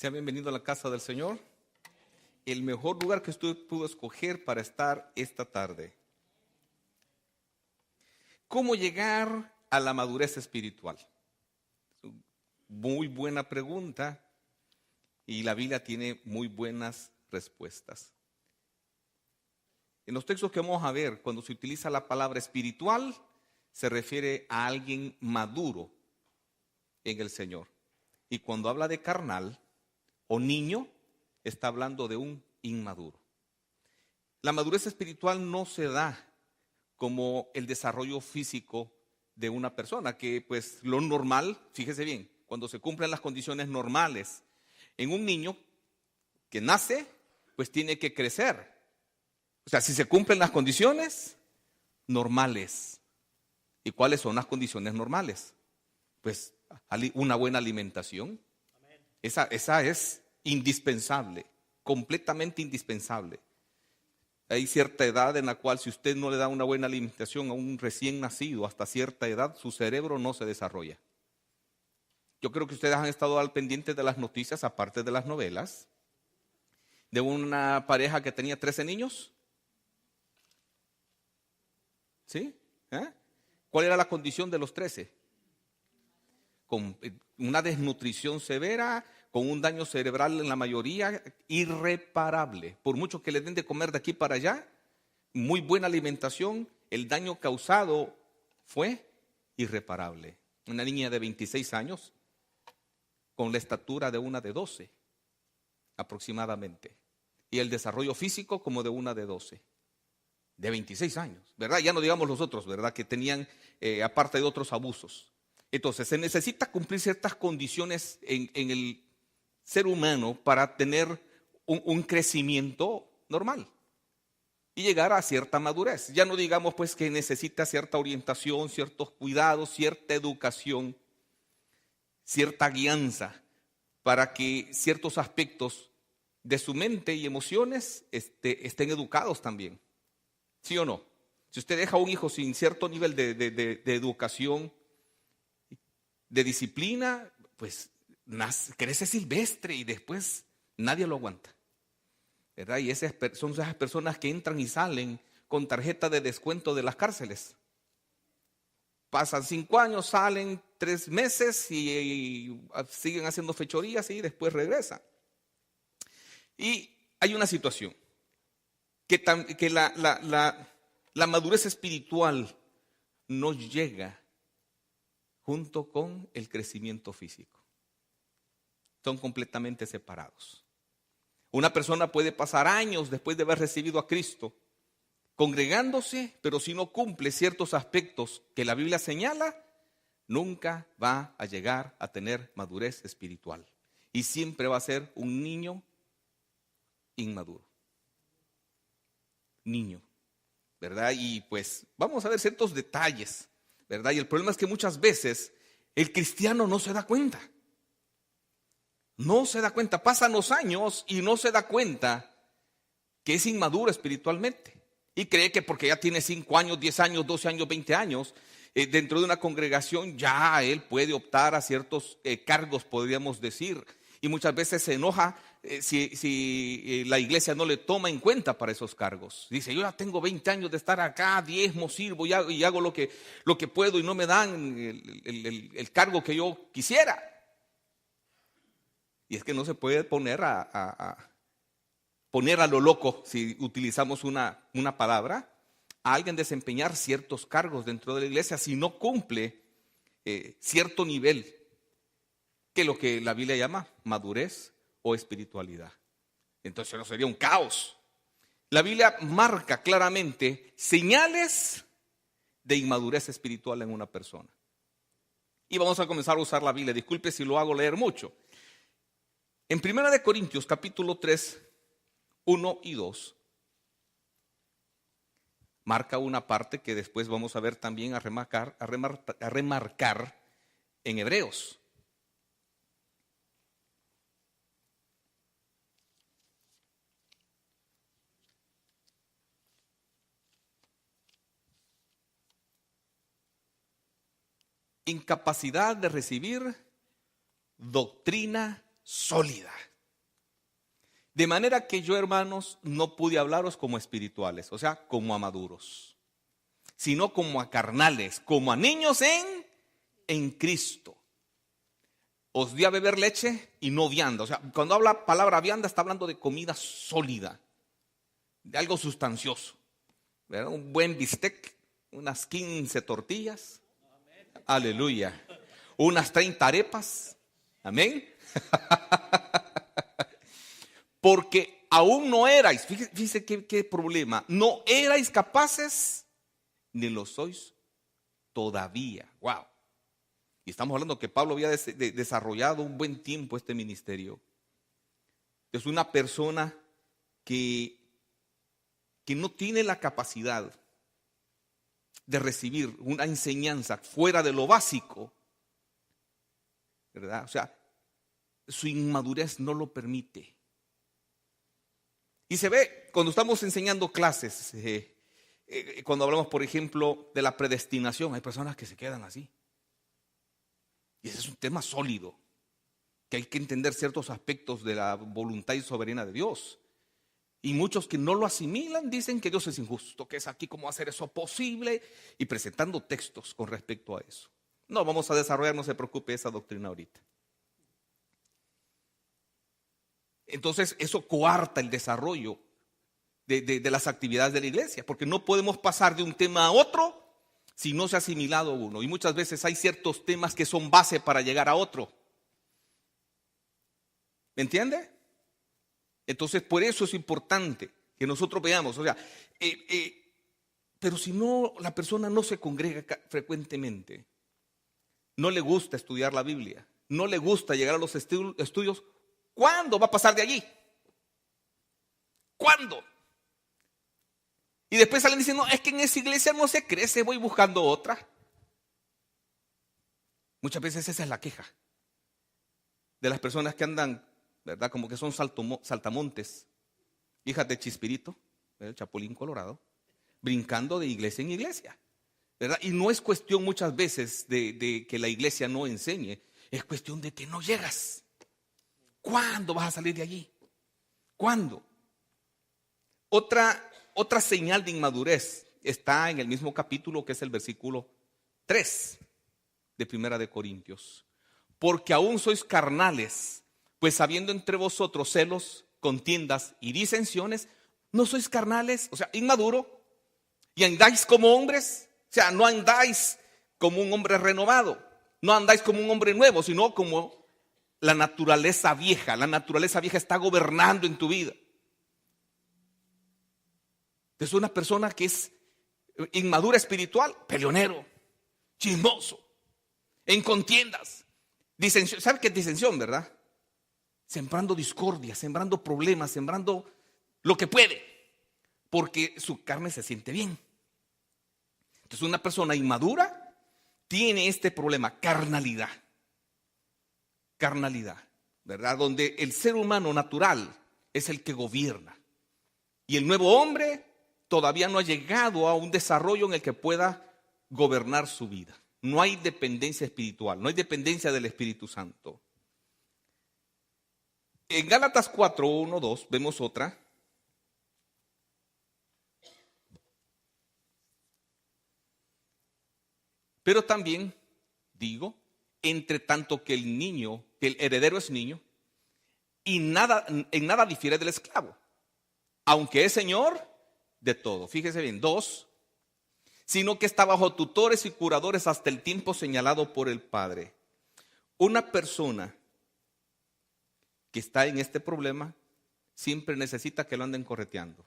Sea bienvenido a la casa del Señor. El mejor lugar que usted pudo escoger para estar esta tarde. ¿Cómo llegar a la madurez espiritual? Muy buena pregunta y la Biblia tiene muy buenas respuestas. En los textos que vamos a ver, cuando se utiliza la palabra espiritual, se refiere a alguien maduro en el Señor. Y cuando habla de carnal o niño, está hablando de un inmaduro. La madurez espiritual no se da como el desarrollo físico de una persona, que pues lo normal, fíjese bien, cuando se cumplen las condiciones normales en un niño que nace, pues tiene que crecer. O sea, si se cumplen las condiciones normales. ¿Y cuáles son las condiciones normales? Pues una buena alimentación. Esa es indispensable, completamente indispensable. Hay cierta edad en la cual si usted no le da una buena alimentación a un recién nacido hasta cierta edad, su cerebro no se desarrolla. Yo creo que ustedes han estado al pendiente de las noticias, aparte de las novelas, de una pareja que tenía 13 niños. ¿Sí? ¿Cuál era la condición de los 13? Con una desnutrición severa, con un daño cerebral en la mayoría, irreparable. Por mucho que le den de comer de aquí para allá, muy buena alimentación, el daño causado fue irreparable. Una niña de 26 años, con la estatura de una de 12, aproximadamente. Y el desarrollo físico como de una de 12. De 26 años, ¿verdad? Ya no digamos los otros, ¿verdad? Que tenían, aparte de otros abusos. Entonces, se necesita cumplir ciertas condiciones en el ser humano para tener un crecimiento normal y llegar a cierta madurez. Ya no digamos pues que necesita cierta orientación, ciertos cuidados, cierta educación, cierta guianza para que ciertos aspectos de su mente y emociones estén educados también. ¿Sí o no? Si usted deja a un hijo sin cierto nivel de educación, de disciplina, pues crece silvestre y después nadie lo aguanta, ¿verdad? Y son esas personas que entran y salen con tarjeta de descuento de las cárceles. Pasan 5 años, salen 3 meses y siguen haciendo fechorías y después regresan. Y hay una situación. Que la madurez espiritual no llega junto con el crecimiento físico. Son completamente separados. Una persona puede pasar años después de haber recibido a Cristo congregándose, pero si no cumple ciertos aspectos que la Biblia señala, nunca va a llegar a tener madurez espiritual. Y siempre va a ser un niño inmaduro. Niño, ¿verdad? Y pues vamos a ver ciertos detalles, ¿verdad? Y el problema es que muchas veces el cristiano no se da cuenta. No se da cuenta, pasan los años y no se da cuenta que es inmaduro espiritualmente. Y cree que porque ya tiene 5 años, 10 años, 12 años, 20 años, dentro de una congregación ya él puede optar a ciertos cargos, podríamos decir. Y muchas veces se enoja si la iglesia no le toma en cuenta para esos cargos. Dice, yo ya tengo 20 años de estar acá, diezmo, sirvo y hago lo que puedo y no me dan el cargo que yo quisiera. Y es que no se puede poner poner a lo loco, si utilizamos una palabra, a alguien desempeñar ciertos cargos dentro de la iglesia si no cumple cierto nivel, que es lo que la Biblia llama madurez o espiritualidad. Entonces no sería un caos. La Biblia marca claramente señales de inmadurez espiritual en una persona. Y vamos a comenzar a usar la Biblia. Disculpe si lo hago leer mucho. En 1 Corintios capítulo 3, 1 y 2, marca una parte que después vamos a ver también a remarcar en Hebreos. Incapacidad de recibir doctrina sólida. De manera que yo, hermanos, no pude hablaros como espirituales, o sea, como a maduros, sino como a carnales, como a niños en Cristo. Os di a beber leche y no vianda. O sea, cuando habla palabra vianda está hablando de comida sólida, de algo sustancioso, ¿verdad? Un buen bistec, unas 15 tortillas, aleluya, unas 30 arepas, amén. Porque aún no erais, fíjese qué problema, no erais capaces, ni lo sois todavía. Wow. Y estamos hablando que Pablo había desarrollado un buen tiempo este ministerio. Es una persona que no tiene la capacidad de recibir una enseñanza fuera de lo básico, ¿verdad? O sea, su inmadurez no lo permite. Y se ve cuando estamos enseñando clases, cuando hablamos, por ejemplo, de la predestinación, hay personas que se quedan así. Y ese es un tema sólido, que hay que entender ciertos aspectos de la voluntad y soberanía de Dios. Y muchos que no lo asimilan dicen que Dios es injusto, que es aquí cómo hacer eso posible, y presentando textos con respecto a eso. No vamos a desarrollar, no se preocupe, esa doctrina ahorita. Entonces eso coarta el desarrollo de las actividades de la iglesia, porque no podemos pasar de un tema a otro si no se ha asimilado uno. Y muchas veces hay ciertos temas que son base para llegar a otro. ¿Me entiende? Entonces por eso es importante que nosotros veamos, o sea, pero si no, la persona no se congrega frecuentemente, no le gusta estudiar la Biblia, no le gusta llegar a los estudios, ¿cuándo va a pasar de allí? ¿Cuándo? Y después salen diciendo, es que en esa iglesia no se crece, voy buscando otra. Muchas veces esa es la queja de las personas que andan, ¿verdad? Como que son saltamontes, hijas de Chispirito, el Chapulín Colorado, brincando de iglesia en iglesia, ¿verdad? Y no es cuestión muchas veces de que la iglesia no enseñe, es cuestión de que no llegas. ¿Cuándo vas a salir de allí? ¿Cuándo? Otra señal de inmadurez está en el mismo capítulo, que es el versículo 3 de Primera de Corintios. Porque aún sois carnales, pues habiendo entre vosotros celos, contiendas y disensiones, ¿no sois carnales? O sea, inmaduro, y andáis como hombres. O sea, no andáis como un hombre renovado, no andáis como un hombre nuevo, sino como la naturaleza vieja. La naturaleza vieja está gobernando en tu vida. Es una persona que es inmadura espiritual, peleonero, chismoso, en contiendas, disensión. ¿Sabe qué es disensión, verdad? Sembrando discordia, sembrando problemas, sembrando lo que puede, porque su carne se siente bien. Entonces una persona inmadura tiene este problema, carnalidad, ¿verdad? Donde el ser humano natural es el que gobierna. Y el nuevo hombre todavía no ha llegado a un desarrollo en el que pueda gobernar su vida. No hay dependencia espiritual, no hay dependencia del Espíritu Santo. En Gálatas 4, 1, 2 vemos otra. Pero también digo, entre tanto que el heredero es niño, y en nada difiere del esclavo, aunque es señor de todo. Fíjese bien, 2, sino que está bajo tutores y curadores hasta el tiempo señalado por el Padre. Una persona que está en este problema siempre necesita que lo anden correteando,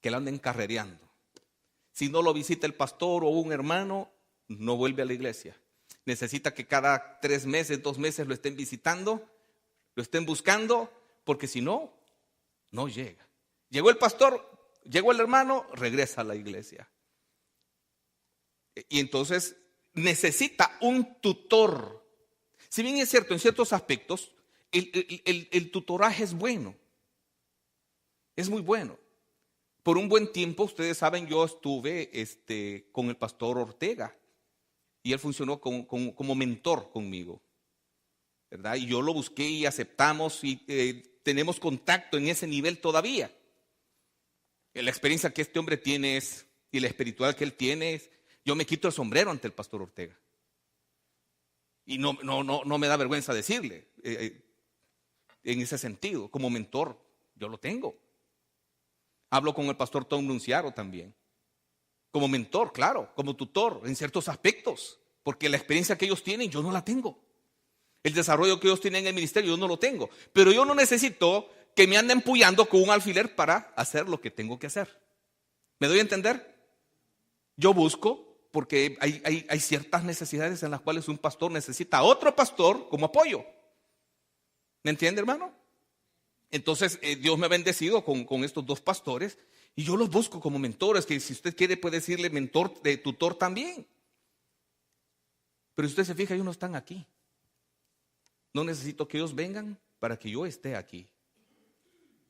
que lo anden carrereando. Si no lo visita el pastor o un hermano, no vuelve a la iglesia. Necesita que cada 3 meses, 2 meses lo estén visitando, lo estén buscando, porque si no, no llega. Llegó el pastor, llegó el hermano, regresa a la iglesia. Y entonces necesita un tutor. Si bien es cierto, en ciertos aspectos, el tutoraje es bueno. Es muy bueno. Por un buen tiempo, ustedes saben, yo estuve con el pastor Ortega y él funcionó como mentor conmigo, ¿verdad? Y yo lo busqué y aceptamos y tenemos contacto en ese nivel todavía. La experiencia que este hombre tiene y la espiritual que él tiene yo me quito el sombrero ante el pastor Ortega. Y no me da vergüenza decirle, en ese sentido, como mentor, yo lo tengo. Hablo con el pastor Tom Nunciaro también. Como mentor, claro, como tutor en ciertos aspectos, porque la experiencia que ellos tienen yo no la tengo. El desarrollo que ellos tienen en el ministerio yo no lo tengo. Pero yo no necesito que me anden empullando con un alfiler para hacer lo que tengo que hacer. ¿Me doy a entender? Yo busco, porque hay ciertas necesidades en las cuales un pastor necesita a otro pastor como apoyo. ¿Me entiende, hermano? Entonces Dios me ha bendecido con estos dos pastores y yo los busco como mentores, que si usted quiere puede decirle mentor, tutor también. Pero si usted se fija, ellos no están aquí. No necesito que ellos vengan para que yo esté aquí.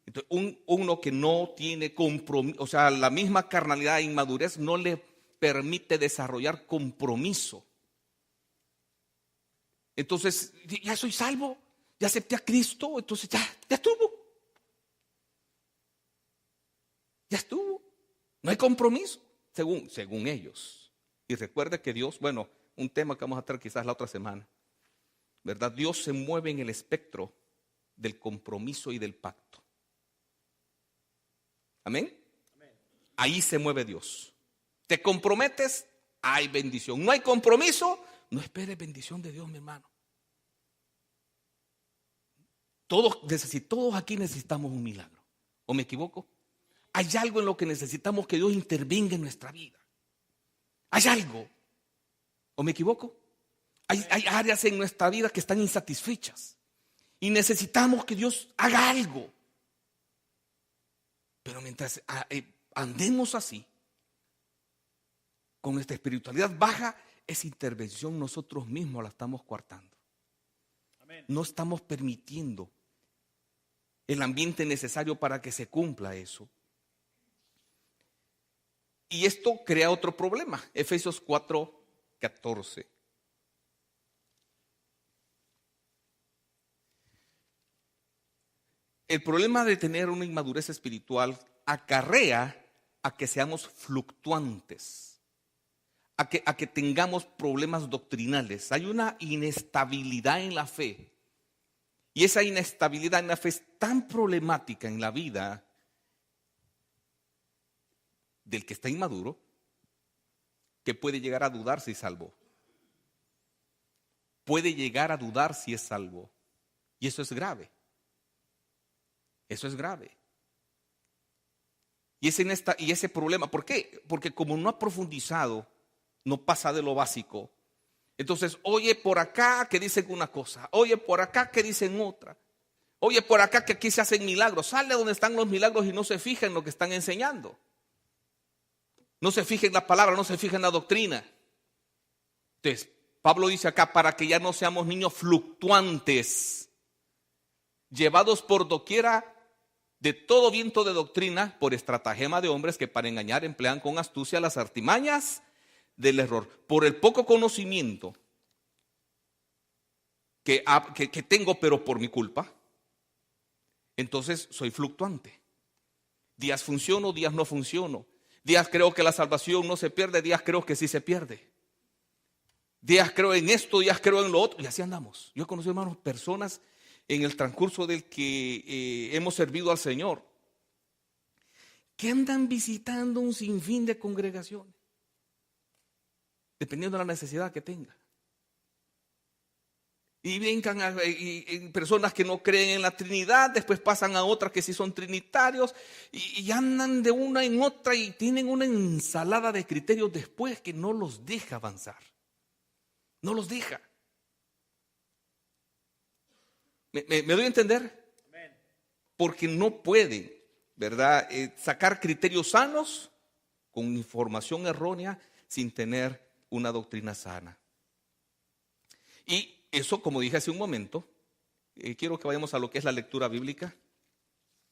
Entonces, uno que no tiene compromiso, o sea, la misma carnalidad e inmadurez no le permite desarrollar compromiso. Entonces, ya soy salvo, ya acepté a Cristo, entonces ya estuvo. Ya estuvo. No hay compromiso, según ellos. Y recuerde que Dios, bueno, un tema que vamos a tratar quizás la otra semana, ¿verdad? Dios se mueve en el espectro del compromiso y del pacto. ¿Amén? Ahí se mueve Dios. Te comprometes, hay bendición. No hay compromiso, no esperes bendición de Dios, mi hermano. Todos aquí necesitamos un milagro. ¿O me equivoco? Hay algo en lo que necesitamos que Dios intervenga en nuestra vida. Hay algo. ¿O me equivoco? Hay áreas en nuestra vida que están insatisfechas y necesitamos que Dios haga algo. Pero mientras andemos así, con nuestra espiritualidad baja, esa intervención nosotros mismos la estamos coartando. Amén. No estamos permitiendo el ambiente necesario para que se cumpla eso. Y esto crea otro problema. Efesios 4:14. El problema de tener una inmadurez espiritual acarrea a que seamos fluctuantes, a que tengamos problemas doctrinales. Hay una inestabilidad en la fe. Y esa inestabilidad en la fe es tan problemática en la vida del que está inmaduro que puede llegar a dudar si es salvo. Puede llegar a dudar si es salvo. Y eso es grave. Eso es grave. Y ese problema, ¿por qué? Porque como no ha profundizado, no pasa de lo básico. Entonces, oye por acá que dicen una cosa, oye por acá que dicen otra, oye por acá que aquí se hacen milagros. Sale donde están los milagros y no se fija en lo que están enseñando. No se fija en la palabra, no se fija en la doctrina. Entonces, Pablo dice acá, para que ya no seamos niños fluctuantes, llevados por doquiera de todo viento de doctrina, por estratagema de hombres que para engañar emplean con astucia las artimañas del error. Por el poco conocimiento que tengo, pero por mi culpa, entonces soy fluctuante. Días funciono, días no funciono. Días creo que la salvación no se pierde, días creo que sí se pierde. Días creo en esto, días creo en lo otro. Y así andamos. Yo he conocido, hermanos, personas en el transcurso del que hemos servido al Señor, que andan visitando un sinfín de congregaciones, dependiendo de la necesidad que tenga. Y vengan personas que no creen en la Trinidad, después pasan a otras que sí son trinitarios, y andan de una en otra y tienen una ensalada de criterios después que no los deja avanzar. No los deja. ¿Me doy a entender? Porque no pueden, ¿verdad? Sacar criterios sanos con información errónea sin tener una doctrina sana. Y eso, como dije hace un momento, quiero que vayamos a lo que es la lectura bíblica,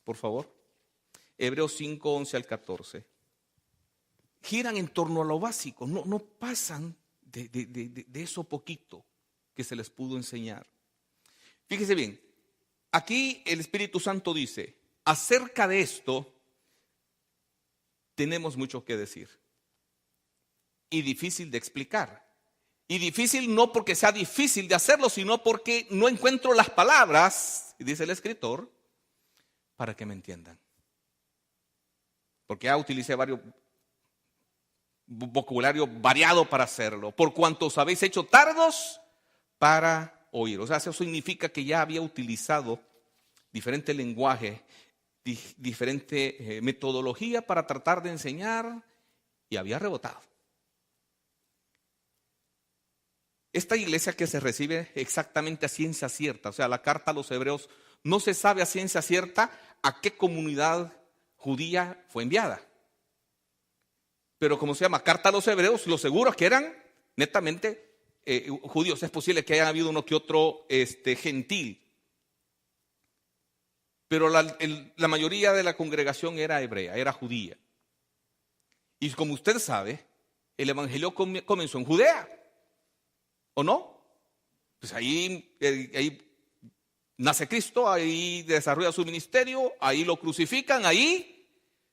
por favor. Hebreos 5:11 al 14. Giran en torno a lo básico, no pasan de eso poquito que se les pudo enseñar. Fíjese bien, aquí el Espíritu Santo dice, acerca de esto tenemos mucho que decir. Y difícil de explicar. Y difícil no porque sea difícil de hacerlo, sino porque no encuentro las palabras, dice el escritor, para que me entiendan. Porque ya utilicé varios vocabulario variado para hacerlo. Por cuanto os habéis hecho tardos para oír. O sea, eso significa que ya había utilizado diferente lenguaje, diferente metodología para tratar de enseñar y había rebotado. Esta iglesia que se recibe exactamente a ciencia cierta, o sea, la carta a los hebreos, no se sabe a ciencia cierta a qué comunidad judía fue enviada. Pero como se llama carta a los hebreos, lo seguro es que eran netamente judíos. Es posible que haya habido uno que otro gentil. Pero la mayoría de la congregación era hebrea, era judía. Y como usted sabe, el evangelio comenzó en Judea. ¿O no? Pues ahí nace Cristo, ahí desarrolla su ministerio, ahí lo crucifican, ahí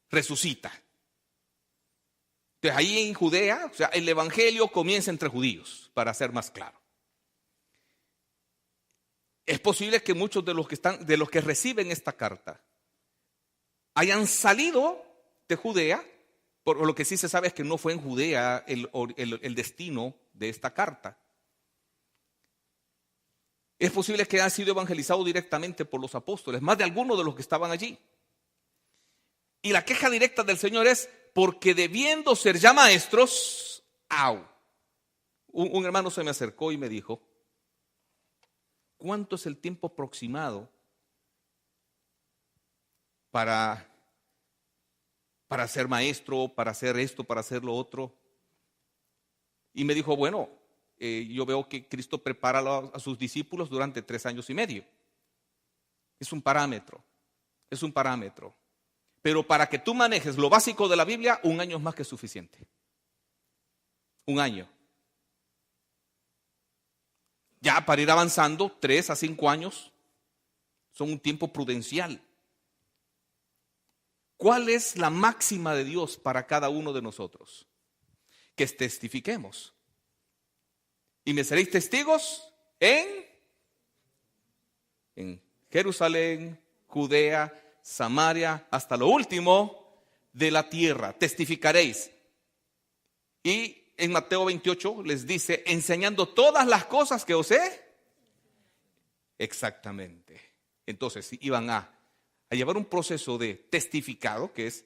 resucita. Entonces ahí en Judea, o sea, el evangelio comienza entre judíos, para ser más claro. Es posible que muchos de los que reciben esta carta hayan salido de Judea, por lo que sí se sabe es que no fue en Judea el destino de esta carta. Es posible que hayan sido evangelizados directamente por los apóstoles, más de algunos de los que estaban allí. Y la queja directa del Señor es, porque debiendo ser ya maestros, un hermano se me acercó y me dijo, ¿cuánto es el tiempo aproximado para ser maestro, para hacer esto, para hacer lo otro? Y me dijo, bueno, yo veo que Cristo prepara a sus discípulos durante 3 años y medio. Es un parámetro, es un parámetro. Pero para que tú manejes lo básico de la Biblia, 1 año es más que suficiente. 1 año. Ya para ir avanzando, 3 a 5 años son un tiempo prudencial. ¿Cuál es la máxima de Dios para cada uno de nosotros? Que testifiquemos. Y me seréis testigos en Jerusalén, Judea, Samaria, hasta lo último de la tierra. Testificaréis. Y en Mateo 28 les dice, enseñando todas las cosas que os he. Exactamente. Entonces iban a llevar un proceso de testificado, que es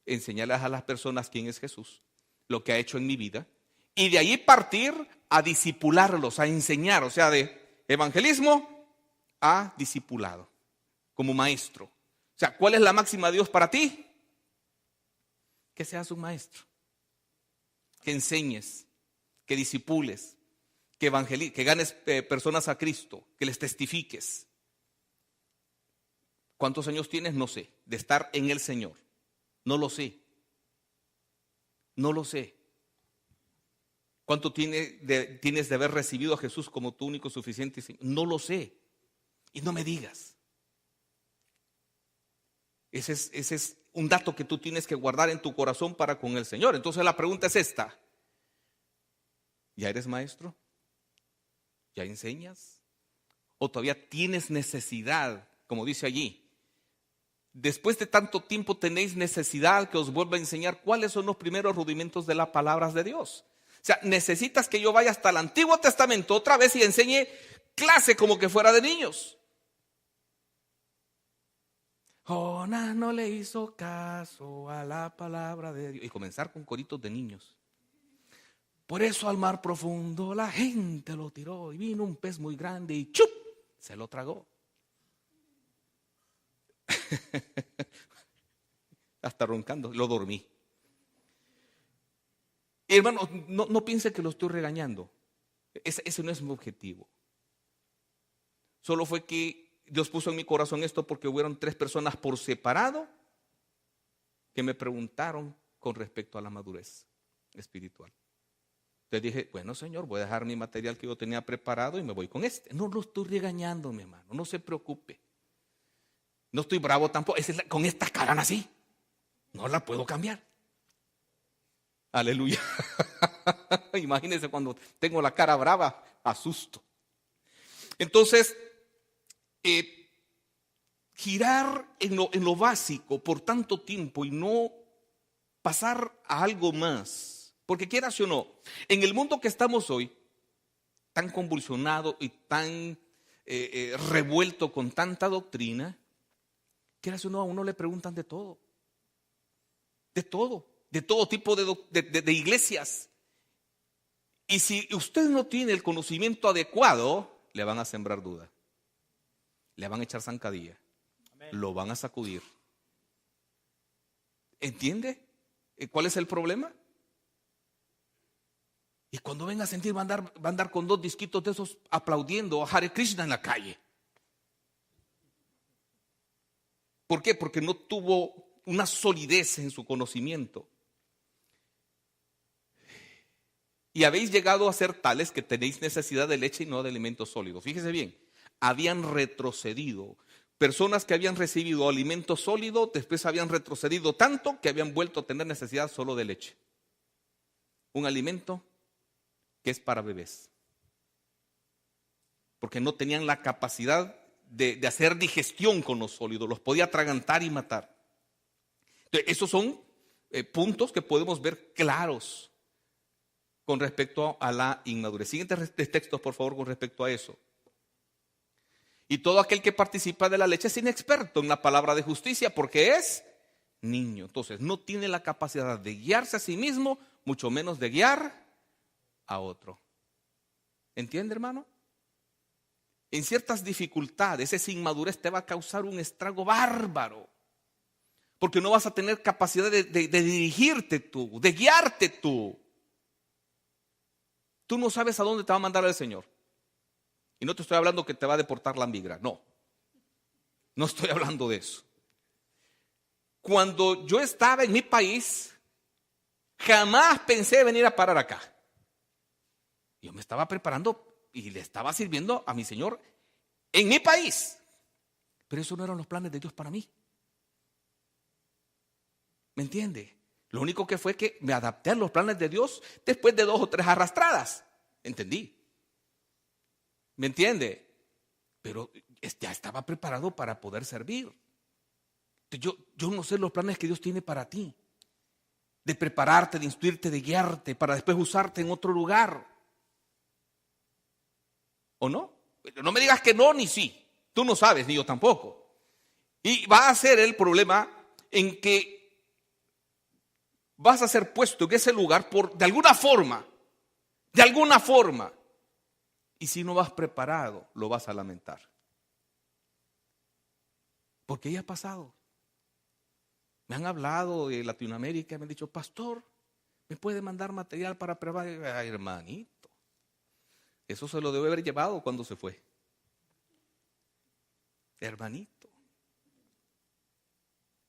enseñarles a las personas quién es Jesús, lo que ha hecho en mi vida, y de ahí partir a discipularlos, a enseñar, o sea, de evangelismo a discipulado, como maestro. O sea, ¿cuál es la máxima de Dios para ti? Que seas un maestro, que enseñes, que discipules, que ganes personas a Cristo, que les testifiques. ¿Cuántos años tienes? No sé, de estar en el Señor. No lo sé. No lo sé. ¿Cuánto tienes de haber recibido a Jesús como tu único suficiente Señor? No lo sé. Y no me digas. Ese es un dato que tú tienes que guardar en tu corazón para con el Señor. Entonces la pregunta es esta. ¿Ya eres maestro? ¿Ya enseñas? ¿O todavía tienes necesidad, como dice allí? Después de tanto tiempo tenéis necesidad que os vuelva a enseñar cuáles son los primeros rudimentos de las palabras de Dios. O sea, necesitas que yo vaya hasta el Antiguo Testamento otra vez y enseñe clase como que fuera de niños. Jonás no le hizo caso a la palabra de Dios. Y comenzar con coritos de niños. Por eso al mar profundo la gente lo tiró y vino un pez muy grande y ¡chup! Se lo tragó. Hasta roncando, lo dormí. Y hermano, no piense que lo estoy regañando. Ese no es mi objetivo. Solo fue que Dios puso en mi corazón esto porque hubieron 3 personas por separado que me preguntaron con respecto a la madurez espiritual. Entonces dije, bueno, Señor, voy a dejar mi material que yo tenía preparado y me voy con este. No lo estoy regañando, mi hermano, no se preocupe. No estoy bravo tampoco. Con esta cara así, no la puedo cambiar. Aleluya. Imagínense cuando tengo la cara brava, asusto. Entonces, girar en lo básico por tanto tiempo y no pasar a algo más, porque quieras o no, en el mundo que estamos hoy, tan convulsionado y tan revuelto con tanta doctrina, quieras o no, a uno le preguntan de todo tipo de iglesias. Y si usted no tiene el conocimiento adecuado, le van a sembrar duda, le van a echar zancadilla, lo van a sacudir. ¿Entiende? ¿Cuál es el problema? Y cuando venga a sentir, va a andar con 2 disquitos de esos aplaudiendo a Hare Krishna en la calle. ¿Por qué? Porque no tuvo una solidez en su conocimiento. Y habéis llegado a ser tales que tenéis necesidad de leche y no de alimento sólido. Fíjese bien, habían retrocedido. Personas que habían recibido alimento sólido, después habían retrocedido tanto que habían vuelto a tener necesidad solo de leche. Un alimento que es para bebés. Porque no tenían la capacidad de hacer digestión con los sólidos, los podía atragantar y matar. Entonces, esos son puntos que podemos ver claros con respecto a la inmadurez. Siguientes textos, por favor, con respecto a eso. Y todo aquel que participa de la leche es inexperto en la palabra de justicia porque es niño. Entonces, no tiene la capacidad de guiarse a sí mismo, mucho menos de guiar a otro. ¿Entiende, hermano? En ciertas dificultades, esa inmadurez te va a causar un estrago bárbaro. Porque no vas a tener capacidad de dirigirte tú, de guiarte tú. Tú no sabes a dónde te va a mandar el Señor. Y no te estoy hablando que te va a deportar la migra, no. No estoy hablando de eso. Cuando yo estaba en mi país, jamás pensé venir a parar acá. Yo me estaba preparando y le estaba sirviendo a mi Señor en mi país. Pero esos no eran los planes de Dios para mí. ¿Me entiende? Lo único que fue que me adapté a los planes de Dios después de 2 o 3 arrastradas. ¿Entendí? ¿Me entiende? Pero ya estaba preparado para poder servir. Yo no sé los planes que Dios tiene para ti. De prepararte, de instruirte, de guiarte, para después usarte en otro lugar. ¿O no? No me digas que no ni sí. Tú no sabes, ni yo tampoco. Y va a ser el problema en que vas a ser puesto en ese lugar de alguna forma. Y si no vas preparado, lo vas a lamentar. Porque ya ha pasado. Me han hablado de Latinoamérica y me han dicho, pastor, ¿me puede mandar material para preparar? Ay, hermanito, eso se lo debe haber llevado cuando se fue. Hermanito.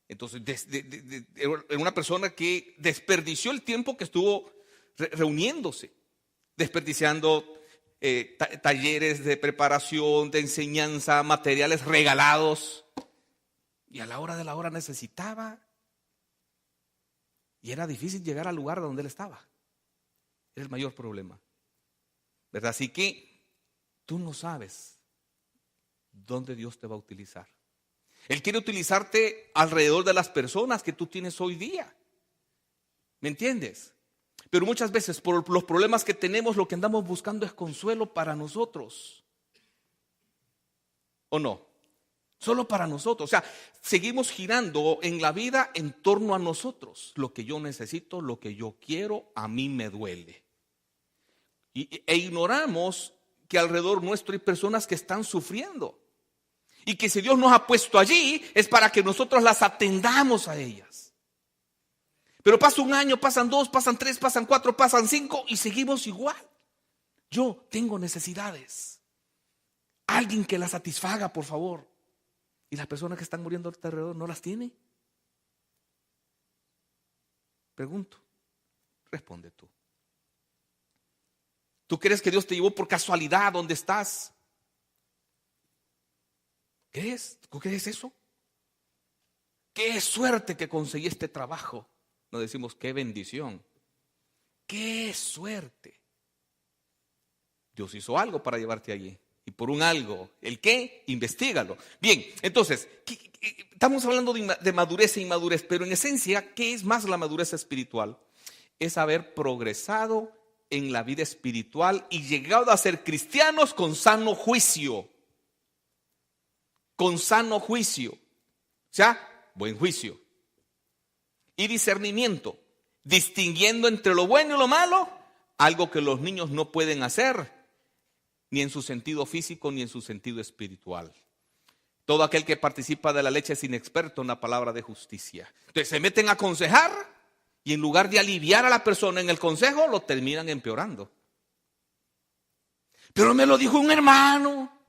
Entonces, era una persona que desperdició el tiempo que estuvo reuniéndose, desperdiciando talleres de preparación, de enseñanza, materiales regalados. Y a la hora de la hora necesitaba. Y era difícil llegar al lugar donde él estaba. Era el mayor problema. ¿Verdad? Así que tú no sabes dónde Dios te va a utilizar. Él quiere utilizarte alrededor de las personas que tú tienes hoy día. ¿Me entiendes? Pero muchas veces por los problemas que tenemos, lo que andamos buscando es consuelo para nosotros. ¿O no? Solo para nosotros. O sea, seguimos girando en la vida en torno a nosotros. Lo que yo necesito, lo que yo quiero, a mí me duele. E ignoramos que alrededor nuestro hay personas que están sufriendo. Y que si Dios nos ha puesto allí es para que nosotros las atendamos a ellas. Pero pasa 1 año, pasan 2, pasan 3, pasan 4, pasan 5 y seguimos igual. Yo tengo necesidades. Alguien que las satisfaga, por favor. ¿Y las personas que están muriendo alrededor no las tiene? Pregunto. Responde tú. ¿Tú crees que Dios te llevó por casualidad donde estás? ¿Crees? ¿Tú crees eso? Qué suerte que conseguí este trabajo. Nos decimos, qué bendición. Qué suerte. Dios hizo algo para llevarte allí. Y por un algo, ¿el qué? Investígalo. Bien, entonces, estamos hablando de madurez e inmadurez, pero en esencia, ¿qué es más la madurez espiritual? Es haber progresado en la vida espiritual y llegado a ser cristianos con sano juicio. Con sano juicio. O sea, buen juicio. Y discernimiento. Distinguiendo entre lo bueno y lo malo, algo que los niños no pueden hacer, ni en su sentido físico, ni en su sentido espiritual. Todo aquel que participa de la leche es inexperto en la palabra de justicia. Entonces se meten a aconsejar y en lugar de aliviar a la persona en el consejo, lo terminan empeorando. Pero me lo dijo un hermano,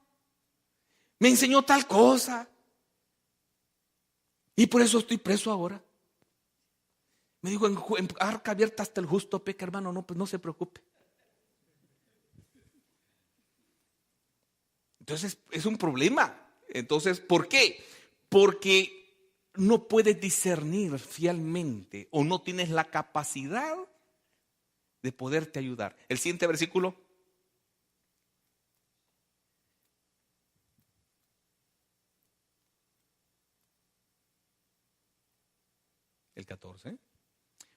me enseñó tal cosa, y por eso estoy preso ahora. Me dijo, en arca abierta hasta el justo peca, hermano. No, pues no se preocupe. Entonces es un problema. Entonces, ¿por qué? Porque no puedes discernir fielmente o no tienes la capacidad de poderte ayudar. El siguiente versículo. El 14.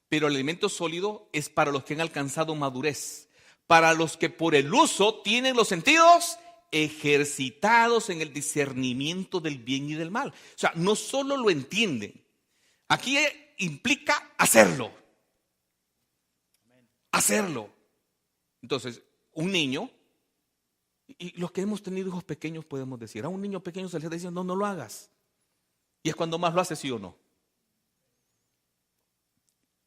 Pero el alimento sólido es para los que han alcanzado madurez, para los que por el uso tienen los sentidos ejercitados en el discernimiento del bien y del mal. O sea, no solo lo entienden, aquí implica hacerlo. Hacerlo. Entonces, un niño, y los que hemos tenido hijos pequeños podemos decir, a un niño pequeño se le dice, no, no lo hagas. Y es cuando más lo hace, sí o no.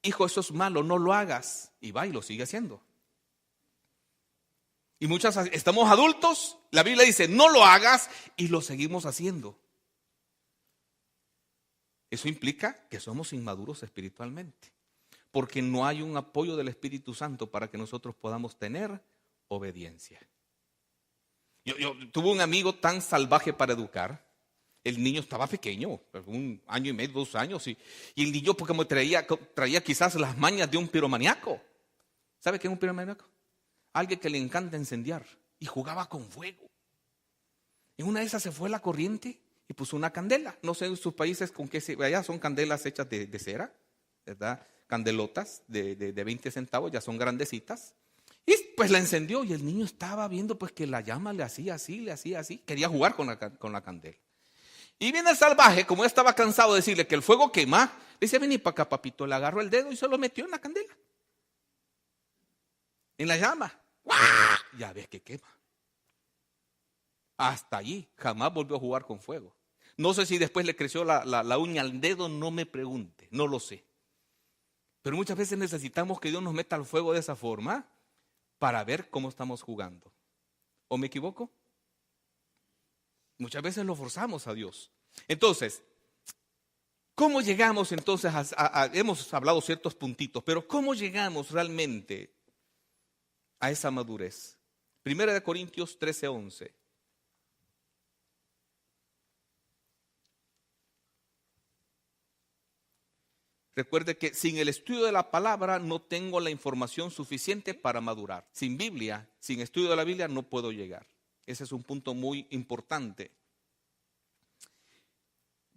Hijo, eso es malo, no lo hagas. Y va y lo sigue haciendo. Y muchas estamos adultos, la Biblia dice no lo hagas y lo seguimos haciendo. Eso implica que somos inmaduros espiritualmente, porque no hay un apoyo del Espíritu Santo para que nosotros podamos tener obediencia. Yo tuve un amigo tan salvaje para educar. El niño estaba pequeño, 1 año y medio, 2 años, y el niño porque me traía quizás las mañas de un piromaniaco. ¿Sabe qué es un piromaniaco? Alguien que le encanta incendiar y jugaba con fuego. En una de esas se fue la corriente y puso una candela. No sé en sus países con qué allá son candelas hechas de cera, ¿verdad? Candelotas de 20 centavos, ya son grandecitas. Y pues la encendió y el niño estaba viendo pues que la llama le hacía así, quería jugar con la candela. Y viene el salvaje, como ya estaba cansado de decirle que el fuego quema, le dice, vení para acá, papito. Le agarró el dedo y se lo metió en la candela, en la llama. ¡Guau! Ya ves que quema. Hasta allí, jamás volvió a jugar con fuego. No sé si después le creció la uña al dedo, no me pregunte, no lo sé. Pero muchas veces necesitamos que Dios nos meta al fuego de esa forma para ver cómo estamos jugando. ¿O me equivoco? Muchas veces lo forzamos a Dios. Entonces, ¿cómo llegamos entonces hemos hablado ciertos puntitos, pero cómo llegamos realmente a esa madurez? 1 Corintios 13:11. Recuerde que sin el estudio de la palabra no tengo la información suficiente para madurar. Sin Biblia, sin estudio de la Biblia no puedo llegar. Ese es un punto muy importante.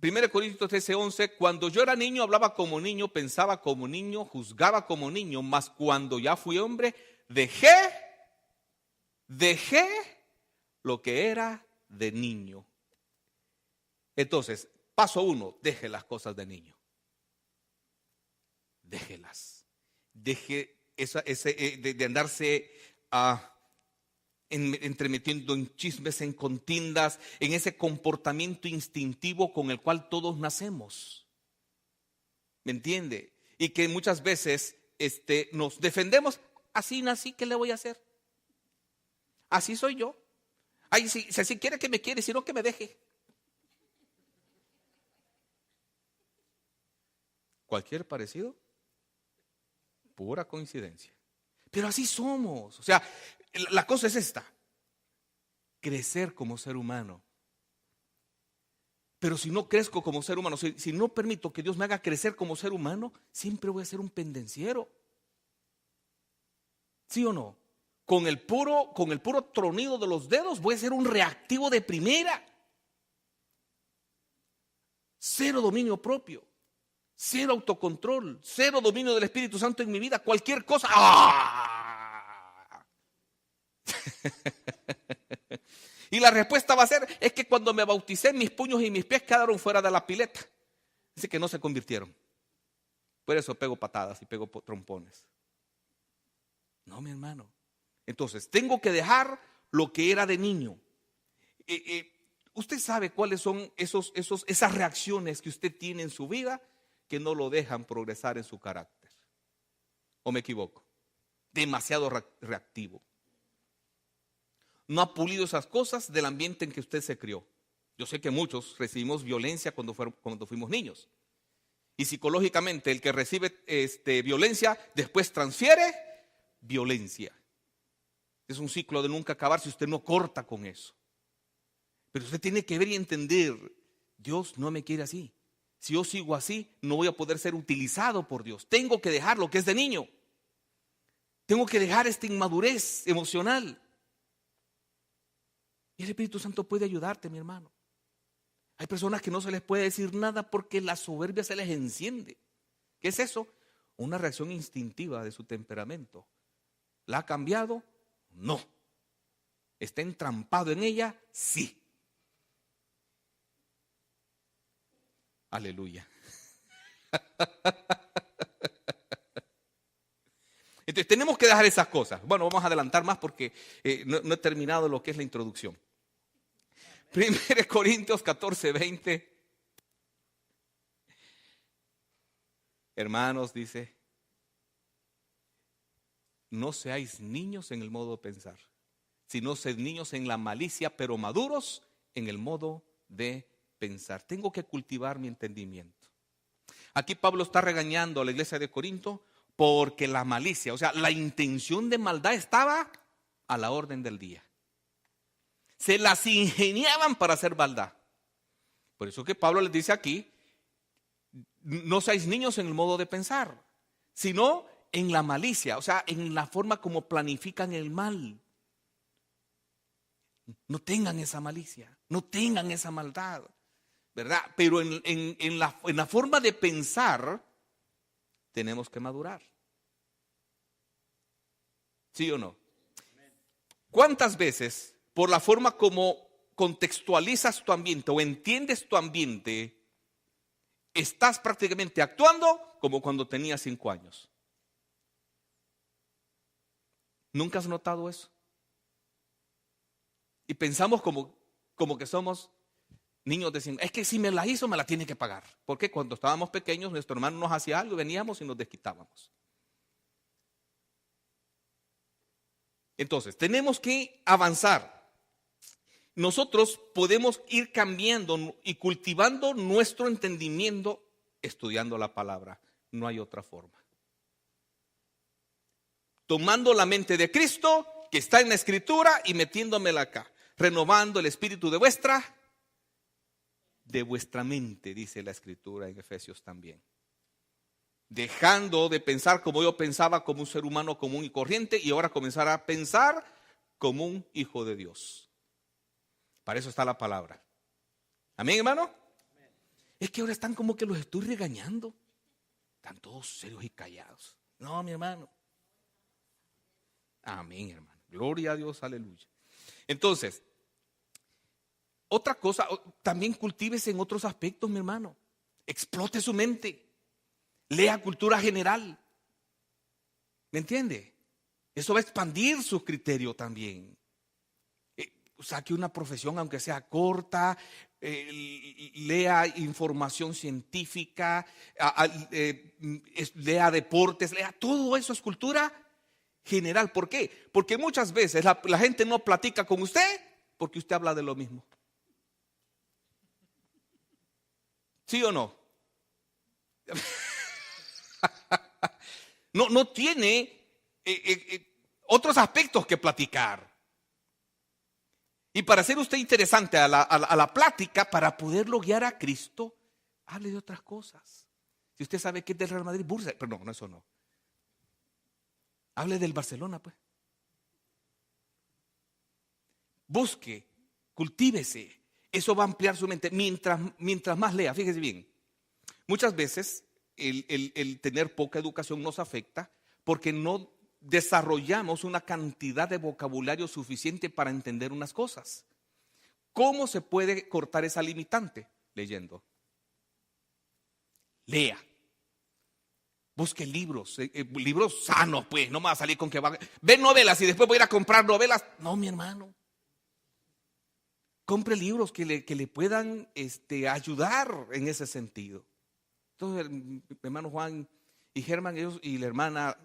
1 Corintios 13:11, cuando yo era niño hablaba como niño, pensaba como niño, juzgaba como niño, mas cuando ya fui hombre, dejé lo que era de niño. Entonces, paso 1, deje las cosas de niño. Déjelas. Deje de andarse entremetiendo en chismes, en contiendas, en ese comportamiento instintivo con el cual todos nacemos. ¿Me entiende? Y que muchas veces nos defendemos. Así nací, ¿qué le voy a hacer? Así soy yo. Ay, si quiere que me quiere, si no que me deje. Cualquier parecido, pura coincidencia. Pero así somos. O sea, la cosa es esta: crecer como ser humano. Pero si no crezco como ser humano, si no permito que Dios me haga crecer como ser humano, siempre voy a ser un pendenciero. ¿Sí o no? Con el puro tronido de los dedos voy a ser un reactivo de primera. Cero dominio propio, cero autocontrol, cero dominio del Espíritu Santo en mi vida. Cualquier cosa. ¡Ah! Y la respuesta va a ser: es que cuando me bauticé, mis puños y mis pies quedaron fuera de la pileta. Dice que no se convirtieron. Por eso pego patadas y pego trompones. No, mi hermano. Entonces, tengo que dejar lo que era de niño. Usted sabe cuáles son esas reacciones que usted tiene en su vida que no lo dejan progresar en su carácter. ¿O me equivoco? Demasiado reactivo. No ha pulido esas cosas del ambiente en que usted se crió. Yo sé que muchos recibimos violencia cuando fuimos niños. Y psicológicamente el que recibe violencia después transfiere violencia. Es un ciclo de nunca acabar si usted no corta con eso. Pero usted tiene que ver y entender: Dios no me quiere así. Si yo sigo así, no voy a poder ser utilizado por Dios. Tengo que dejar lo que es de niño. Tengo que dejar esta inmadurez emocional. Y el Espíritu Santo puede ayudarte, mi hermano. Hay personas que no se les puede decir nada porque la soberbia se les enciende. ¿Qué es eso? Una reacción instintiva de su temperamento. ¿La ha cambiado? No. ¿Está entrampado en ella? Sí. Aleluya. Entonces tenemos que dejar esas cosas. Bueno, vamos a adelantar más porque no he terminado lo que es la introducción. 1 Corintios 14:20. Hermanos, dice: no seáis niños en el modo de pensar, sino sed niños en la malicia, pero maduros en el modo de pensar. Tengo que cultivar mi entendimiento. Aquí Pablo está regañando a la iglesia de Corinto porque la malicia, o sea, la intención de maldad estaba a la orden del día. Se las ingeniaban para hacer maldad. Por eso que Pablo les dice aquí: no seáis niños en el modo de pensar, sino en la malicia, o sea, en la forma como planifican el mal. No tengan esa malicia, no tengan esa maldad, ¿verdad? Pero en la forma de pensar tenemos que madurar. ¿Sí o no? ¿Cuántas veces, por la forma como contextualizas tu ambiente o entiendes tu ambiente, estás prácticamente actuando como cuando tenías 5 años? ¿Nunca has notado eso? Y pensamos como que somos niños de 5 años. Es que si me la hizo, me la tiene que pagar. Porque cuando estábamos pequeños, nuestro hermano nos hacía algo y veníamos y nos desquitábamos. Entonces, tenemos que avanzar. Nosotros podemos ir cambiando y cultivando nuestro entendimiento estudiando la palabra. No hay otra forma. Tomando la mente de Cristo, que está en la Escritura, y metiéndomela acá. Renovando el espíritu de vuestra mente, dice la Escritura en Efesios también. Dejando de pensar como yo pensaba, como un ser humano común y corriente, y ahora comenzar a pensar como un hijo de Dios. Para eso está la palabra. ¿Amén, hermano? Es que ahora están como que los estoy regañando. Están todos serios y callados. No, mi hermano. Amén, hermano. Gloria a Dios, aleluya. Entonces, otra cosa, también cultívese en otros aspectos, mi hermano. Explote su mente. Lea cultura general. ¿Me entiende? Eso va a expandir su criterio también. Saque una profesión, aunque sea corta. Lea información científica. Lea deportes. Lea todo eso, es cultura general. ¿Por qué? Porque muchas veces la gente no platica con usted porque usted habla de lo mismo. ¿Sí o no? No tiene otros aspectos que platicar. Y para ser usted interesante a la plática, para poderlo guiar a Cristo, hable de otras cosas. Si usted sabe que es del Real Madrid, bursa, pero no, eso no. Hable del Barcelona, pues. Busque, cultívese. Eso va a ampliar su mente mientras más lea. Fíjese bien. Muchas veces el tener poca educación nos afecta porque no desarrollamos una cantidad de vocabulario suficiente para entender unas cosas. ¿Cómo se puede cortar esa limitante? Leyendo. Lea. Busque libros, libros sanos, pues. No me va a salir con que va. Ve novelas y después voy a ir a comprar novelas. No, mi hermano. Compre libros que le puedan ayudar en ese sentido. Entonces, mi hermano Juan y Germán, ellos y la hermana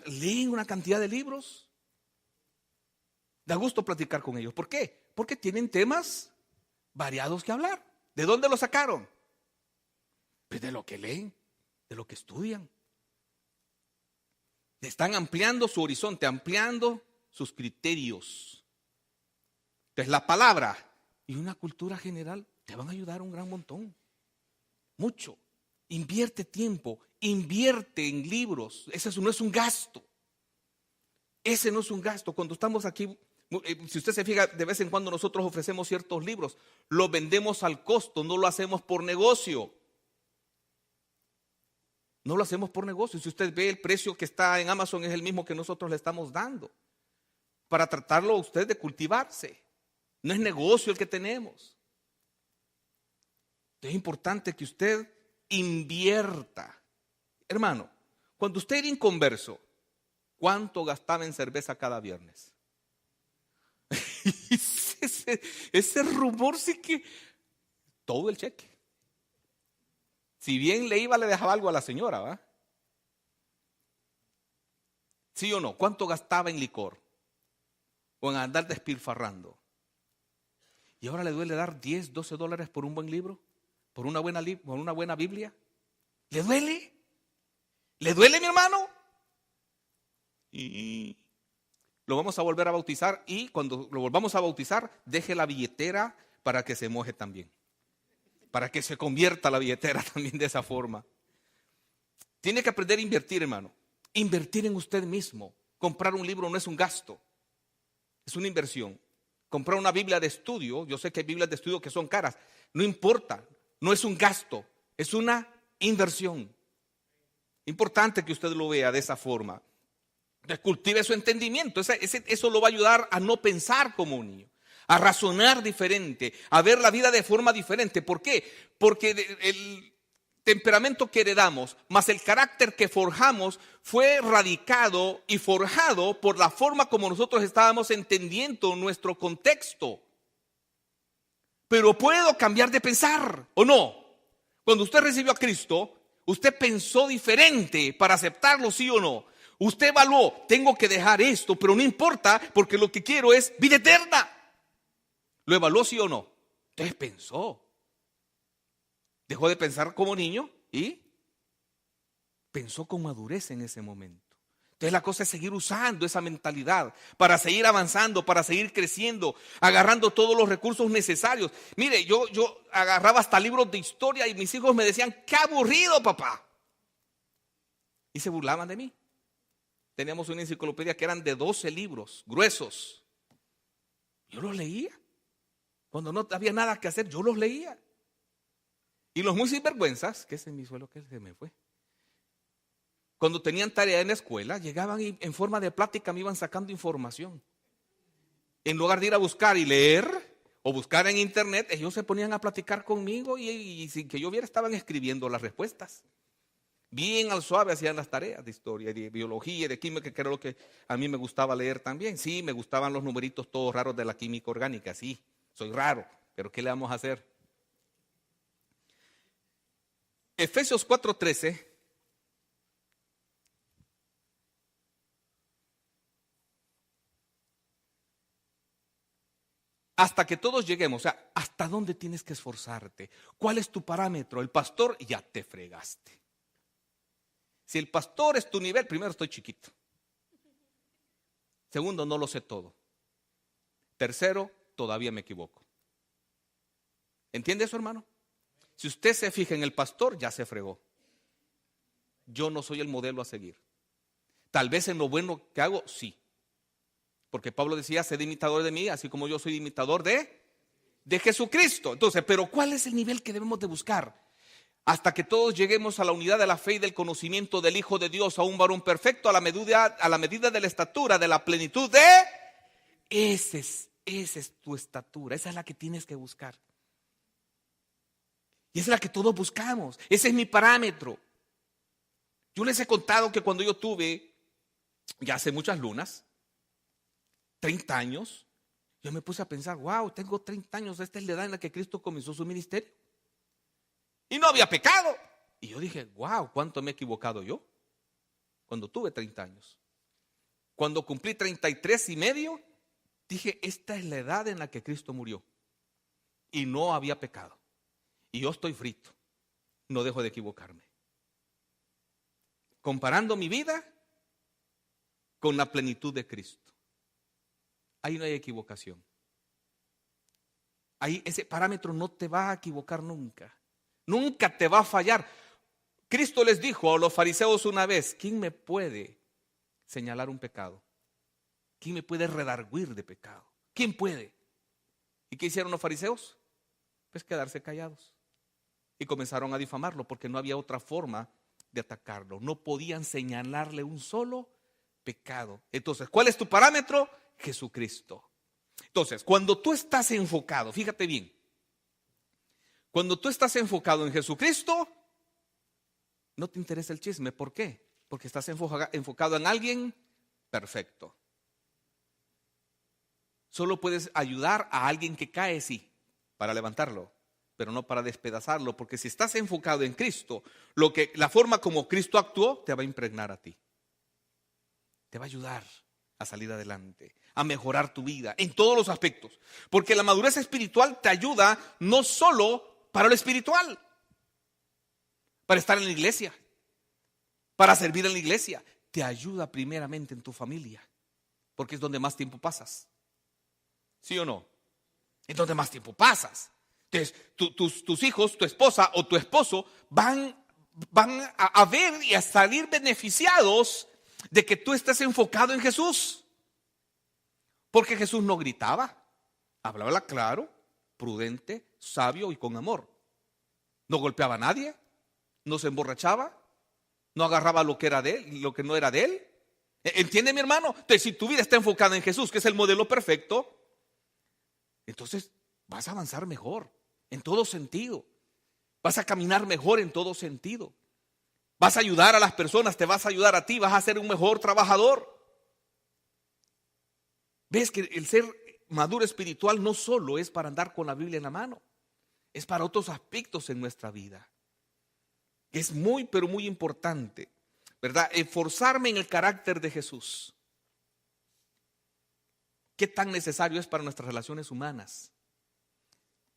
leen una cantidad de libros. Da gusto platicar con ellos. ¿Por qué? Porque tienen temas variados que hablar. ¿De dónde lo sacaron? Pues de lo que leen, de lo que estudian. Están ampliando su horizonte, ampliando sus criterios. Entonces la palabra y una cultura general te van a ayudar un gran montón. Mucho. Invierte tiempo, invierte en libros. Ese no es un gasto. Ese no es un gasto. Cuando estamos aquí, si usted se fija, de vez en cuando nosotros ofrecemos ciertos libros, los vendemos al costo, no lo hacemos por negocio. No lo hacemos por negocio. Si usted ve el precio que está en Amazon es el mismo que nosotros le estamos dando. Para tratarlo a usted de cultivarse. No es negocio el que tenemos. Es importante que usted invierta. Hermano, cuando usted era inconverso, ¿cuánto gastaba en cerveza cada viernes? ese rumor sí que todo el cheque. Si bien le iba, le dejaba algo a la señora, ¿va? ¿Sí o no? ¿Cuánto gastaba en licor? O en andar despilfarrando. ¿Y ahora le duele dar 10, 12 dólares por un buen libro? ¿Por una buena Biblia? ¿Le duele? ¿Le duele, mi hermano? Y lo vamos a volver a bautizar. Y cuando lo volvamos a bautizar, deje la billetera para que se moje también. Para que se convierta la billetera también de esa forma. Tiene que aprender a invertir, hermano. Invertir en usted mismo. Comprar un libro no es un gasto. Es una inversión. Comprar una Biblia de estudio, yo sé que hay Biblias de estudio que son caras, no importa, no es un gasto, es una inversión. Importante que usted lo vea de esa forma. Cultive su entendimiento, eso lo va a ayudar a no pensar como un niño, a razonar diferente, a ver la vida de forma diferente. ¿Por qué? Porque el temperamento que heredamos, más el carácter que forjamos, fue radicado y forjado por la forma como nosotros estábamos entendiendo nuestro contexto. Pero puedo cambiar de pensar, ¿o no? Cuando usted recibió a Cristo, usted pensó diferente para aceptarlo, ¿sí o no? Usted evaluó, tengo que dejar esto, pero no importa, porque lo que quiero es vida eterna. ¿Lo evaluó, sí o no? Entonces pensó. Dejó de pensar como niño y pensó con madurez en ese momento. Entonces la cosa es seguir usando esa mentalidad para seguir avanzando, para seguir creciendo, agarrando todos los recursos necesarios. Mire, yo agarraba hasta libros de historia y mis hijos me decían, ¡qué aburrido, papá! Y se burlaban de mí. Teníamos una enciclopedia que eran de 12 libros gruesos. Yo los leía. Cuando no había nada que hacer, yo los leía. Y los muy sinvergüenzas, que ese es mi suelo que se me fue. Cuando tenían tarea en la escuela, llegaban y en forma de plática me iban sacando información. En lugar de ir a buscar y leer o buscar en internet, ellos se ponían a platicar conmigo y sin que yo viera estaban escribiendo las respuestas. Bien al suave hacían las tareas de historia, de biología, de química, que era lo que a mí me gustaba leer también. Sí, me gustaban los numeritos todos raros de la química orgánica, sí, soy raro, pero ¿qué le vamos a hacer? Efesios 4:13. Hasta que todos lleguemos, o sea, ¿hasta dónde tienes que esforzarte? ¿Cuál es tu parámetro? El pastor, ya te fregaste. Si el pastor es tu nivel, primero estoy chiquito. Segundo, no lo sé todo. Tercero, todavía me equivoco. ¿Entiende eso, hermano? Si usted se fija en el pastor, ya se fregó. Yo no soy el modelo a seguir. Tal vez en lo bueno que hago, sí. Porque Pablo decía, sed imitador de mí, así como yo soy imitador de Jesucristo. Entonces, pero ¿cuál es el nivel que debemos de buscar? Hasta que todos lleguemos a la unidad de la fe y del conocimiento del Hijo de Dios, a un varón perfecto, a la medida de la estatura, de la plenitud de... Esa es tu estatura, esa es la que tienes que buscar. Y esa es la que todos buscamos, ese es mi parámetro. Yo les he contado que cuando yo tuve, ya hace muchas lunas, 30 años, yo me puse a pensar, wow, tengo 30 años, esta es la edad en la que Cristo comenzó su ministerio. Y no había pecado. Y yo dije, wow, ¿cuánto me he equivocado yo? Cuando tuve 30 años. Cuando cumplí 33 y medio, dije, esta es la edad en la que Cristo murió. Y no había pecado. Y yo estoy frito. No dejo de equivocarme. Comparando mi vida con la plenitud de Cristo. Ahí no hay equivocación. Ahí ese parámetro no te va a equivocar nunca. Nunca te va a fallar. Cristo les dijo a los fariseos una vez, ¿quién me puede señalar un pecado? ¿Quién me puede redarguir de pecado? ¿Quién puede? ¿Y qué hicieron los fariseos? Pues quedarse callados. Y comenzaron a difamarlo porque no había otra forma de atacarlo. No podían señalarle un solo pecado. Entonces, ¿cuál es tu parámetro? Jesucristo. Entonces, cuando tú estás enfocado, fíjate bien, cuando tú estás enfocado en Jesucristo, no te interesa el chisme. ¿Por qué? Porque estás enfocado en alguien perfecto. Solo puedes ayudar a alguien que cae, sí, para levantarlo, pero no para despedazarlo, porque si estás enfocado en Cristo, la forma como Cristo actuó te va a impregnar a ti. Te va a ayudar a salir adelante, a mejorar tu vida en todos los aspectos, porque la madurez espiritual te ayuda no solo para lo espiritual, para estar en la iglesia, para servir en la iglesia, te ayuda primeramente en tu familia, porque es donde más tiempo pasas. ¿Sí o no? Es donde más tiempo pasas. Entonces, tus hijos, tu esposa o tu esposo van a ver y a salir beneficiados de que tú estés enfocado en Jesús. Porque Jesús no gritaba, hablaba claro, prudente, sabio y con amor. No golpeaba a nadie, no se emborrachaba, no agarraba lo que era de él, lo que no era de él. ¿Entiende, mi hermano? Entonces, si tu vida está enfocada en Jesús, que es el modelo perfecto, entonces vas a avanzar mejor en todo sentido. Vas a caminar mejor en todo sentido. Vas a ayudar a las personas, te vas a ayudar a ti, vas a ser un mejor trabajador. Ves que el ser maduro espiritual no solo es para andar con la Biblia en la mano, es para otros aspectos en nuestra vida. Es muy, pero muy importante, ¿verdad? Esforzarme en el carácter de Jesús. ¿Qué tan necesario es para nuestras relaciones humanas?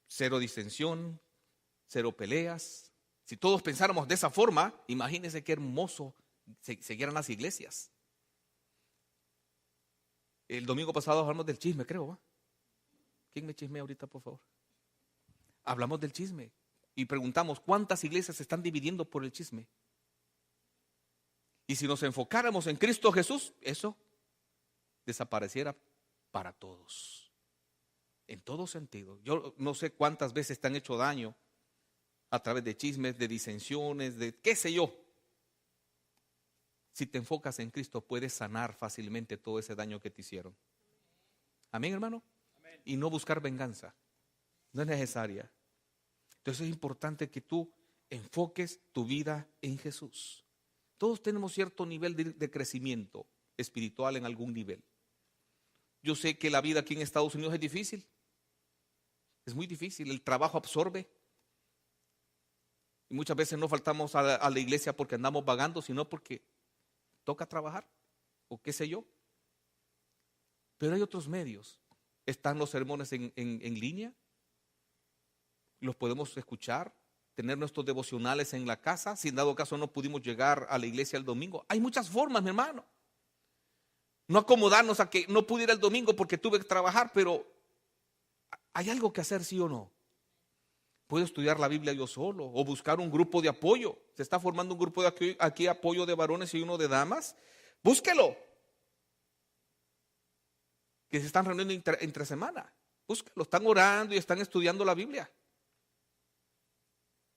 Cero disensión, cero peleas. Si todos pensáramos de esa forma, imagínense qué hermoso siguieran las iglesias. El domingo pasado hablamos del chisme, creo, ¿va? ¿Quién me chismea ahorita, por favor? Hablamos del chisme y preguntamos cuántas iglesias se están dividiendo por el chisme. Y si nos enfocáramos en Cristo Jesús, eso desapareciera para todos, en todo sentido. Yo no sé cuántas veces te han hecho daño a través de chismes, de disensiones, de qué sé yo. Si te enfocas en Cristo, puedes sanar fácilmente todo ese daño que te hicieron. Amén, hermano. Amén. Y no buscar venganza, no es necesaria. Entonces es importante que tú enfoques tu vida en Jesús. Todos tenemos cierto nivel de crecimiento espiritual en algún nivel. Yo sé que la vida aquí en Estados Unidos es difícil. Es muy difícil, el trabajo absorbe. Y muchas veces no faltamos a la iglesia porque andamos vagando, sino porque toca trabajar, o qué sé yo. Pero hay otros medios. Están los sermones en línea. Los podemos escuchar, tener nuestros devocionales en la casa. Si en dado caso no pudimos llegar a la iglesia el domingo. Hay muchas formas, mi hermano. No acomodarnos a que no pude ir el domingo porque tuve que trabajar, pero hay algo que hacer, ¿sí o no? Puedo estudiar la Biblia yo solo o buscar un grupo de apoyo. Se está formando un grupo de aquí apoyo de varones y uno de damas. Búsquelo. Que se están reuniendo entre semana. Búsquelo. Están orando y están estudiando la Biblia.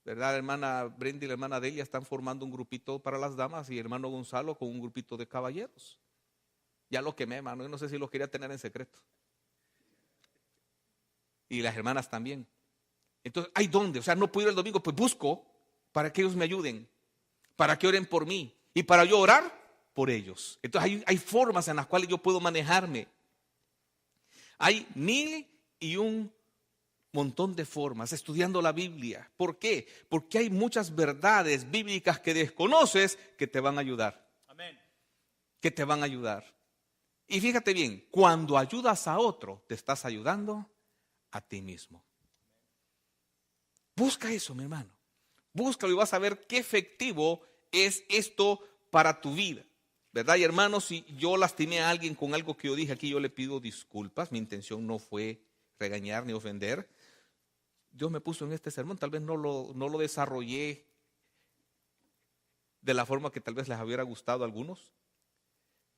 ¿Verdad? La hermana Brenda y la hermana Delia están formando un grupito para las damas y el hermano Gonzalo con un grupito de caballeros. Ya lo quemé, hermano. Yo no sé si lo quería tener en secreto. Y las hermanas también. Entonces, ¿hay dónde? O sea, no puedo ir el domingo, pues busco para que ellos me ayuden, para que oren por mí y para yo orar por ellos. Entonces, hay formas en las cuales yo puedo manejarme. Hay 1001 montón de formas estudiando la Biblia. ¿Por qué? Porque hay muchas verdades bíblicas que desconoces que te van a ayudar. Amén. Que te van a ayudar. Y fíjate bien, cuando ayudas a otro, te estás ayudando a ti mismo. Busca eso, mi hermano. Búscalo y vas a ver qué efectivo es esto para tu vida. ¿Verdad? Y hermanos, si yo lastimé a alguien con algo que yo dije aquí, yo le pido disculpas. Mi intención no fue regañar ni ofender. Dios me puso en este sermón, tal vez no lo desarrollé de la forma que tal vez les hubiera gustado a algunos.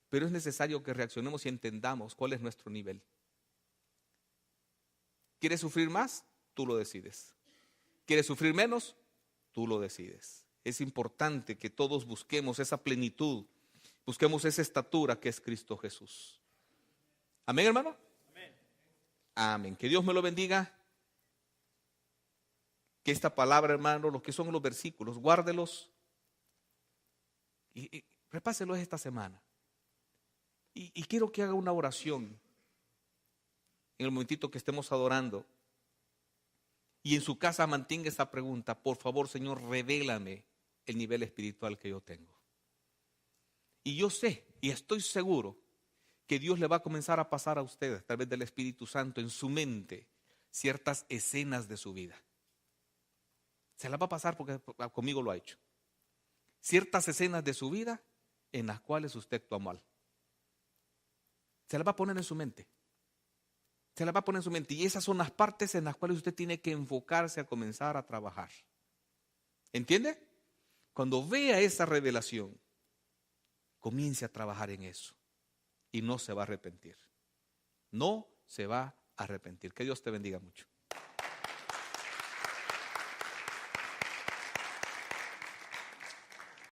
Pero es necesario que reaccionemos y entendamos cuál es nuestro nivel. ¿Quieres sufrir más? Tú lo decides. ¿Quieres sufrir menos? Tú lo decides. Es importante que todos busquemos esa plenitud, busquemos esa estatura que es Cristo Jesús. ¿Amén, hermano? Amén. Amén. Que Dios me lo bendiga. Que esta palabra, hermano, los que son los versículos, guárdelos y repáselos esta semana. Y quiero que haga una oración en el momentito que estemos adorando. Y en su casa mantenga esa pregunta: por favor, Señor, revélame el nivel espiritual que yo tengo. Y yo sé y estoy seguro que Dios le va a comenzar a pasar a ustedes, a través del Espíritu Santo, en su mente, ciertas escenas de su vida. Se las va a pasar porque conmigo lo ha hecho. Ciertas escenas de su vida en las cuales usted actuó mal. Se las va a poner en su mente. Se las va a poner en su mente. Y esas son las partes en las cuales usted tiene que enfocarse a comenzar a trabajar. ¿Entiende? Cuando vea esa revelación, comience a trabajar en eso. Y no se va a arrepentir. No se va a arrepentir. Que Dios te bendiga mucho.